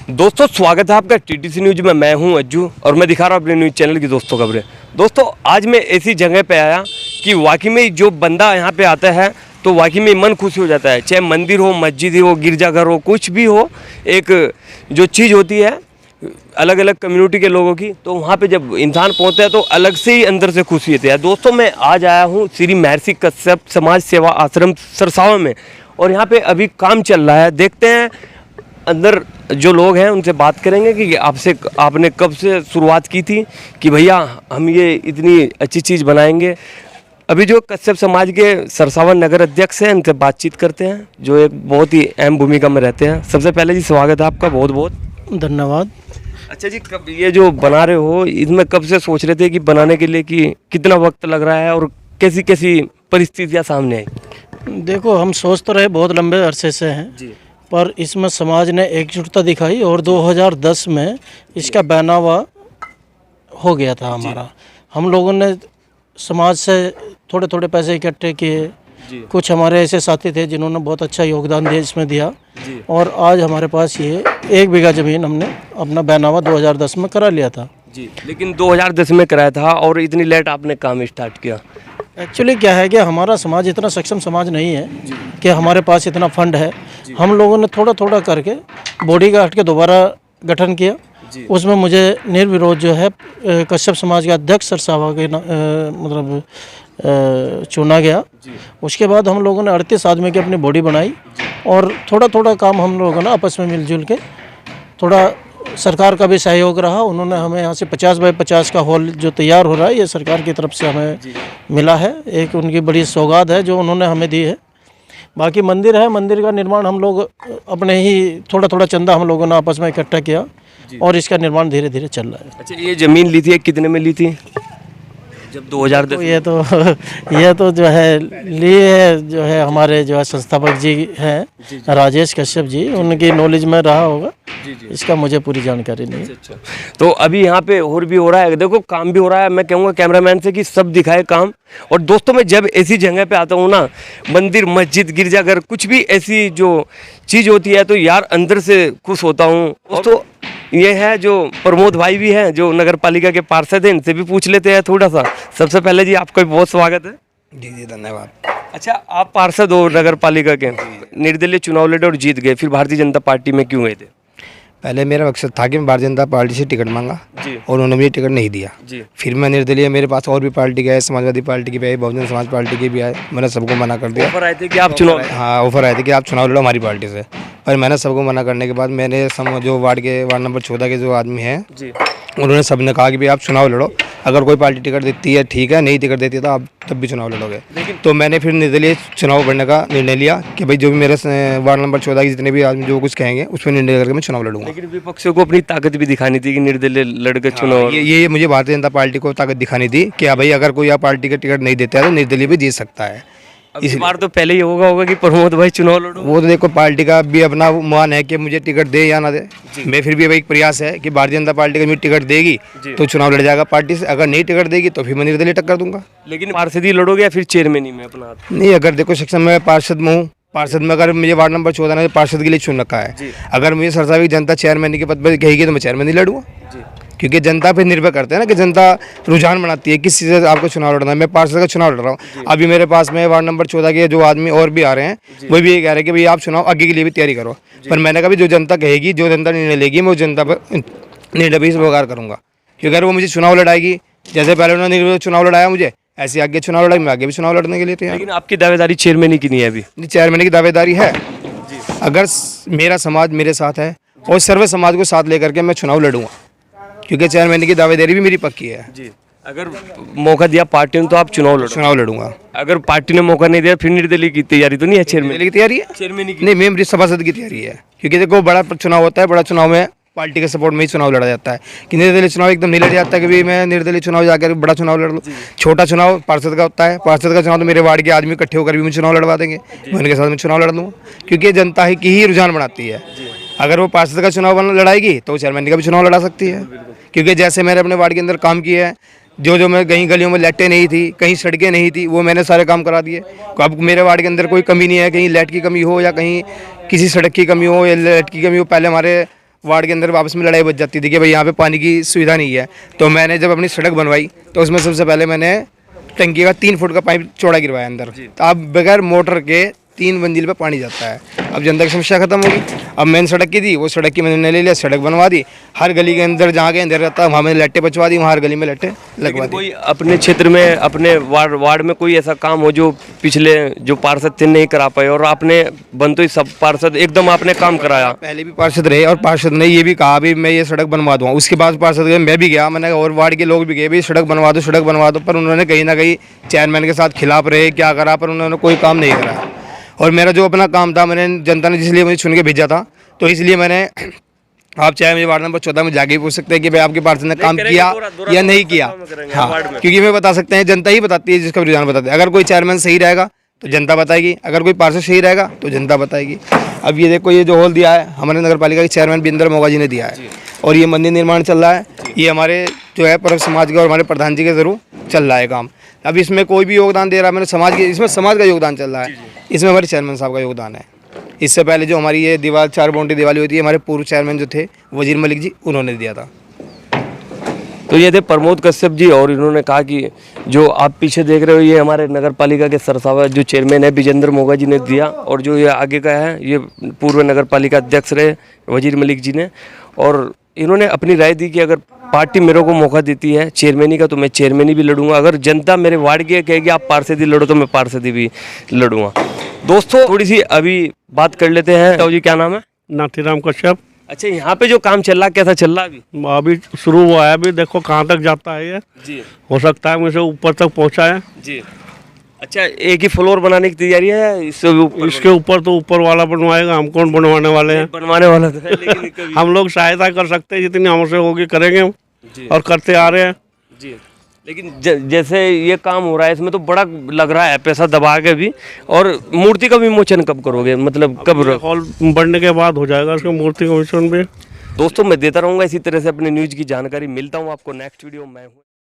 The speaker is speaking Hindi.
दोस्तों स्वागत है आपका टीटीसी न्यूज में। मैं हूं अज्जू और मैं दिखा रहा हूं अपने न्यूज चैनल की दोस्तों खबरें। दोस्तों आज मैं ऐसी जगह पे आया कि वाकई में जो बंदा यहां पे आता है तो वाकई में मन खुश हो जाता है। चाहे मंदिर हो, मस्जिद हो, गिरजाघर हो, कुछ भी हो, एक जो चीज़ होती है अलग अलग कम्युनिटी के लोगों की, तो वहाँ पे जब इंसान पहुँचता है तो अलग से ही अंदर से खुशी होती है। दोस्तों मैं आज आया हूँ श्री महर्षि कश्यप समाज सेवा आश्रम सरसावा में और यहाँ पे अभी काम चल रहा है। देखते हैं अंदर जो लोग हैं उनसे बात करेंगे कि आपने कब से शुरुआत की थी कि भैया हम ये इतनी अच्छी चीज़ बनाएंगे। अभी जो कश्यप समाज के सरसावा नगर अध्यक्ष हैं उनसे बातचीत करते हैं, जो एक बहुत ही अहम भूमिका में रहते हैं। सबसे पहले जी स्वागत है आपका, बहुत बहुत धन्यवाद। अच्छा जी, कब ये जो बना रहे हो इसमें कब से सोच रहे थे कि बनाने के लिए, कि कितना वक्त लग रहा है और कैसी कैसी परिस्थितियाँ सामने आई? देखो, हम सोच तो रहे बहुत लंबे अरसे से हैं जी पर इसमें समाज ने एकजुटता दिखाई और 2010 में इसका बैनावा हो गया था हमारा। हम लोगों ने समाज से थोड़े थोड़े पैसे इकट्ठे किए। कुछ हमारे ऐसे साथी थे जिन्होंने बहुत अच्छा योगदान दिया इसमें दिया और आज हमारे पास ये 1 बीघा ज़मीन हमने अपना बैनावा 2010 में करा लिया था। जी, लेकिन 2010 में कराया था और इतनी लेट आपने काम स्टार्ट किया? एक्चुअली क्या है कि हमारा समाज इतना सक्षम समाज नहीं है कि हमारे पास इतना फंड है। हम लोगों ने थोड़ा थोड़ा करके बॉडी का हट के दोबारा गठन किया। उसमें मुझे निर्विरोध जो है कश्यप समाज का अध्यक्ष सरसावा के चुना गया। उसके बाद हम लोगों ने 38 आदमी की अपनी बॉडी बनाई और थोड़ा थोड़ा काम हम लोगों ने आपस में मिलजुल के, थोड़ा सरकार का भी सहयोग रहा। उन्होंने हमें यहाँ से 50 बाय 50 का हॉल जो तैयार हो रहा है ये सरकार की तरफ से हमें मिला है। एक उनकी बड़ी सौगात है जो उन्होंने हमें दी है। बाकी मंदिर है, मंदिर का निर्माण हम लोग अपने ही थोड़ा थोड़ा चंदा हम लोगों ने आपस में इकट्ठा किया और इसका निर्माण धीरे धीरे चल रहा है। अच्छा, ये ज़मीन ली थी कितने में ली थी जब 2010? ये तो जो है लिए है, जो है हमारे जो है संस्थापक जी हैं राजेश कश्यप जी, उनकी नॉलेज में रहा होगा। इसका मुझे पूरी जानकारी नहीं। अच्छा, तो अभी यहाँ पे और भी हो रहा है, देखो काम भी हो रहा है। मैं कहूँगा कैमरामैन से कि सब दिखाए काम। और दोस्तों मैं जब ऐसी जगह पे आता हूँ ना, मंदिर, मस्जिद, गिरजाघर, कुछ भी ऐसी जो चीज़ होती है तो यार अंदर से खुश होता हूँ। तो ये है जो प्रमोद भाई भी हैं जो नगर पालिका के पार्षद हैं, इनसे भी पूछ लेते हैं थोड़ा सा। सबसे पहले जी आपका भी बहुत स्वागत है। जी धन्यवाद। अच्छा, आप पार्षद हो नगर पालिका के, निर्दलीय चुनाव लड़े और जीत गए, फिर भारतीय जनता पार्टी में क्यों गए थे? पहले मेरा मकसद था कि मैं भारतीय जनता पार्टी से टिकट मांगा और उन्होंने मुझे टिकट नहीं दिया। फिर मैं निर्दलीय, मेरे पास और भी पार्टी के आए, समाजवादी पार्टी की भी आई, बहुजन समाज पार्टी की भी आए। मैंने सबको मना कर दिया। ऑफर आए थे कि आप चुनाव? हाँ, ऑफर आए थे कि आप चुनाव लड़ो हमारी पार्टी से, पर मैंने सबको मना करने के बाद मैंने जो वार्ड नंबर 14 के जो आदमी हैं उन्होंने सबने कहा कि भाई आप चुनाव लड़ो, अगर कोई पार्टी टिकट देती है ठीक है, नहीं टिकट देती है तो आप तब भी चुनाव लड़ोगे। तो मैंने फिर निर्दलीय चुनाव लड़ने का निर्णय लिया कि भाई जो भी मेरे वार्ड नंबर 14 के जितने भी आदमी जो कुछ कहेंगे उस पर निर्णय करके मैं चुनाव लड़ूंगा। लेकिन विपक्षियों को अपनी ताकत भी दिखानी थी कि निर्दलीय लड़कर चुनाव। ये मुझे भारतीय जनता पार्टी को ताकत दिखानी थी कि भाई अगर कोई आप पार्टी का टिकट नहीं देता है तो निर्दलीय भी जीत सकता है। इस बार तो पहले ही होगा कि प्रमोद भाई चुनाव लड़ो। वो तो देखो पार्टी का भी अपना मान है कि मुझे टिकट दे या ना दे। मैं फिर भी एक प्रयास है कि भारतीय जनता पार्टी का मुझे टिकट देगी तो चुनाव लड़ जाएगा पार्टी से, अगर नहीं टिकट देगी तो फिर मैं निर्दलीय टक्कर दूंगा। लेकिन पार्षद ही लड़ोगे या फिर चेयरमैन ही में अपना? नहीं, अगर देखो सक्षम मैं पार्षद में हूँ, पार्षद में अगर मुझे वार्ड नंबर 14 ने पार्षद के लिए चुन रखा है, अगर मुझे सरसावा की जनता चेयरमैन के पद पर कहेगी तो मैं चेयरमैन ही लड़ूंगा, क्योंकि जनता पे निर्भर करते हैं ना कि जनता रुझान बनाती है किस चीज़ से आपको चुनाव लड़ना है। मैं पार्षद का चुनाव लड़ रहा हूँ, अभी मेरे पास में वार्ड नंबर 14 के जो आदमी और भी आ रहे हैं वो भी ये कह रहे हैं कि भाई आप चुनाव आगे के लिए भी तैयारी करो। पर मैंने कहा जो जनता कहेगी, जो जनता निर्णय लेगी, मैं उस जनता पर निर्णय भी स्वीकार करूँगा, क्योंकि अगर वो मुझे चुनाव लड़ाएगी, जैसे पहले उन्होंने चुनाव लड़ाया मुझे, ऐसे आगे चुनाव लड़ाई, मैं आगे भी चुनाव लड़ने के लिए तैयार। लेकिन आपकी दावेदारी चेयरमैन की नहीं है अभी? चेयरमैन की दावेदारी है। अगर मेरा समाज मेरे साथ है और सर्व समाज को साथ लेकर के मैं चुनाव लड़ूंगा, क्योंकि चेयरमैन की दावेदारी भी मेरी पक्की है। जी, अगर मौका दिया पार्टी ने तो आप चुनाव लड़ूंगा। अगर पार्टी ने मौका नहीं दिया फिर निर्दलीय की तैयारी तो नहीं है? चेयरमैन की तैयारी है, चेयरमैन की नहीं, मेरी सभासद की तैयारी है, क्योंकि देखो बड़ा चुनाव होता है, बड़ा चुनाव में पार्टी के सपोर्ट में ही चुनाव लड़ा जाता है कि निर्दलीय चुनाव एकदम नहीं लड़ा जाता कि भाई मैं निर्दलीय चुनाव जाकर बड़ा चुनाव लड़ लूँ। छोटा चुनाव पार्षद का होता है, पार्षद का चुनाव तो मेरे वार्ड के आदमी इकट्ठे होकर भी मुझे चुनाव लड़वा देंगे, मैं उनके साथ में चुनाव लड़ दूँगा, क्योंकि जनता की ही रुझान बनाती है। अगर वो पार्षद का चुनाव लड़ाएगी तो चेयरमैन का भी चुनाव लड़ा सकती है, क्योंकि जैसे मैंने अपने वार्ड के अंदर काम किया है, जो मैं कहीं गलियों में लाइटें नहीं थी, कहीं सड़कें नहीं थी, वो मैंने सारे काम करा दिए। अब मेरे वार्ड के अंदर कोई कमी नहीं है, कहीं लाइट की कमी हो या कहीं किसी सड़क की कमी हो या लाइट की कमी हो। पहले हमारे वार्ड के अंदर आपस में लड़ाई बच जाती थी कि भाई यहाँ पे पानी की सुविधा नहीं है। तो मैंने जब अपनी सड़क बनवाई तो उसमें सबसे पहले मैंने टंकी का 3 फुट का पाइप चौड़ा गिरवाया अंदर। तो अब बगैर मोटर के 3 मंजिल पे पानी जाता है। अब जनता की समस्या खत्म होगी। अब मेन सड़क की थी, वो सड़क की मैंने ले लिया, सड़क बनवा दी। हर गली के अंदर जहाँ के अंदर रहता है वहाँ मैंने लाइटें बचवा दी, वहाँ हर गली में लाइटें लगवा दी। कोई अपने क्षेत्र में अपने वार्ड में कोई ऐसा काम हो जो पिछले जो पार्षद थे नहीं करा पाए और आपने बनते ही सब पार्षद एकदम आपने काम कराया? पहले भी पार्षद रहे और पार्षद ने ये भी कहा भी मैं ये सड़क बनवा दूँ। उसके बाद पार्षद गए, मैं भी गया, मैंने और वार्ड के लोग भी गए, भाई सड़क बनवा दो, पर उन्होंने कहीं ना कहीं चेयरमैन के साथ खिलाफ रहे, क्या करा, पर उन्होंने कोई काम नहीं करा। और मेरा जो अपना काम था, मैंने जनता ने जिसलिए मुझे चुन के भेजा था, तो इसलिए मैंने, आप चाहे मुझे वार्ड नंबर 14 में जाके पूछ सकते हैं कि भाई आपके पार्षद ने काम किया या नहीं किया। हाँ, क्योंकि मैं बता सकते हैं, जनता ही बताती है, जिसका रुझान बताते हैं। अगर कोई चेयरमैन सही रहेगा तो जनता बताएगी, अगर कोई पार्षद सही रहेगा तो जनता बताएगी। अब ये देखो, ये जो हॉल दिया है हमारे नगर पालिका के चेयरमैन बिंदर मोगा जी ने दिया है, और ये मंदिर निर्माण चल रहा है। ये हमारे जो है परम समाज के और हमारे प्रधान जी के जरूर चल रहा है काम। अब इसमें कोई भी योगदान दे रहा है, मैंने समाज के, इसमें समाज का योगदान चल रहा है, इसमें हमारे चेयरमैन साहब का योगदान है। इससे पहले जो हमारी ये दीवार 4 बाउंड्री दीवार होती है, हमारे पूर्व चेयरमैन जो थे वजीर मलिक जी, उन्होंने दिया था। तो ये थे प्रमोद कश्यप जी, और इन्होंने कहा कि जो आप पीछे देख रहे हो ये हमारे नगर पालिका के सरसावा जो चेयरमैन है विजेंद्र मोगा जी ने दिया, और जो ये आगे का है ये पूर्व नगर पालिका अध्यक्ष रहे वजीर मलिक जी ने। और इन्होंने अपनी राय दी कि अगर पार्टी मेरे को मौका देती है चेयरमैनी का तो मैं चेयरमैनी भी लड़ूंगा, अगर जनता मेरे वार्ड की कहेगी आप पार्षदी लड़ो तो मैं पार्षदी भी लड़ूंगा। दोस्तों थोड़ी सी अभी बात कर लेते हैं। तो जी क्या नाम है? नाथीराम कश्यप। अच्छा, यहाँ पे जो काम चल रहा है कैसा चल रहा है अभी? अभी शुरू हुआ है, अभी देखो कहाँ तक जाता है ये जी। हो सकता है मुझे ऊपर तक पहुँचा है जी। अच्छा, एक ही फ्लोर बनाने की तैयारी है इससे ऊपर? इसके ऊपर तो ऊपर वाला बनवाएगा, हम कौन बनवाने वाले हैं? बनवाने वाला तो है, लेकिन कभी हम लोग सहायता कर सकते हैं, जितनी हमसे होगी करेंगे हम, और करते आ रहे हैं जी। लेकिन जैसे ये काम हो रहा है इसमें तो बड़ा लग रहा है पैसा दबा के भी, और मूर्ति का विमोचन कब करोगे, मतलब कब? हॉल बनने के बाद हो जाएगा उसका मूर्ति का विमोचन भी। दोस्तों मैं देता रहूँगा इसी तरह से अपने न्यूज़ की जानकारी। मिलता हूँ आपको नेक्स्ट वीडियो। मैं हूँ